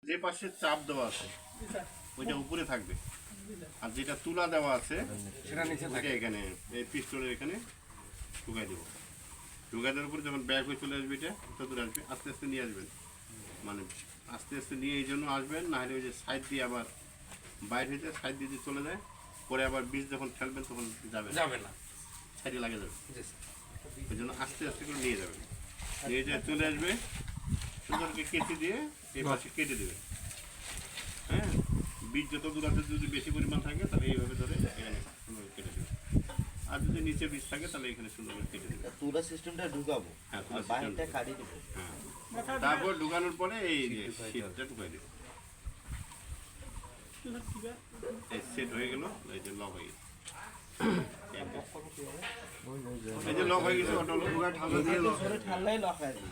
যে পাশে চাপ দেওয়া আছে ওইটা উপরে থাকবে, আর যেটা তুলা দেওয়া আছে সেটা নিচে থাকে। এখানে এই পিস্টনের এখানে ঢুকাই দেবো। ঢুকাই দেওয়ার উপরে যখন ব্যাগ হয়ে চলে আসবে, এটা চতুরে আসবে, আস্তে আস্তে নিয়ে আসবেন। মানে আস্তে আস্তে নিয়ে এই জন্য আসবেন, না হলে ওই যে সাইড দিয়ে আবার বাইরে হয়ে যায়, সাইড দিয়ে চলে যায়, পরে আবার বীজ যখন ফেলবেন তখন যাবে না, সাইডে লাগে যাবে। ওই জন্য আস্তে আস্তে করে নিয়ে যাবেন, নিয়ে যায় চলে আসবে, সুন্দরকে কেটে দিয়ে এই পাশে কেটে দেবে। হ্যাঁ, বীজ যত দূর আছে যদি বেশি পরিমাণ থাকে তাহলে এইভাবে ধরে এখানে সুন্দর কেটে দেবে, আর যদি নিচে বীজ থাকে তাহলে এখানে সুন্দর করে কেটে দেবে। পুরো সিস্টেমটা ঢুকাবো, হ্যাঁ, বাইরেটা কাটিয়ে দেবো। হ্যাঁ, তারপর ঢুকানোর পরে এই যে শীতটা ঢুকাই দেবে। এই সেট হয়ে গেল, এই যে লক হয়ে গেছে, এই যে লক হয়ে গেছে, অটো ঠান্ডাই লক হয়ে যাবে।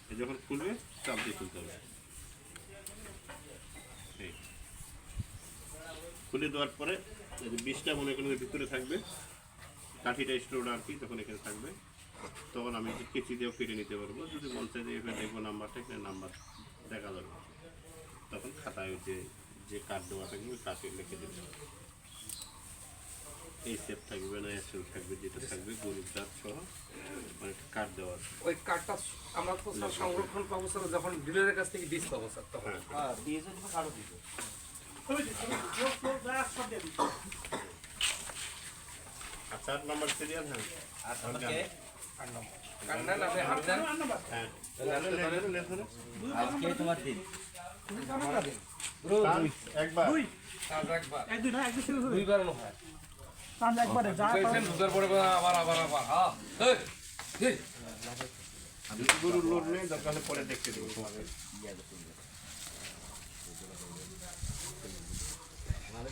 এই যখন খুলবে চাপ দিয়ে খুলতে হবে। খুলে দেওয়ার পরে এই যে বীজটা মনে করেন ভিতরে থাকবে, কাঠিটা স্টোর আর কি, তখন এখানে থাকবে। তখন আমি কেচি দিয়েও কেটে নিতে পারবো, যদি মন চাই দিয়ে দেখবো নাম্বারটা, এখানে নাম্বার দেখা যাবে। তখন খাতায় যে কার্ড দেওয়া থাকবে ওই কার্ডে লিখে দেবে। এই সেট থাকবে না এসএল থাকবে, যেটা থাকবে গরিব দাঁত সহ মানে কার্ড দেওয়া আছে। ওই কার্ডটা আমরা তো স্যার সংরক্ষণ পাবো স্যার, যখন ডিলারের কাছ থেকে বীজ পাবো স্যার তখন। হ্যাঁ, দিয়েছে তো কারো দিতে। আর 4 নাম্বার সিরিয়াল। হ্যাঁ, আর আমাকে কার্ড নেন, আপনি হাত দেন। হ্যাঁ, আজকে তোমার দিন। একবার কাজ একবার এক দুই না এক দুই শুরু হবে দুইবার নো হয় কাজ একবারে যা কইছেন দুবার পরে আবার হ্যাঁ এই যদি গরুর লোড নেই দরকার হলে পরে দেখতে দেবো তোমাকে। আমার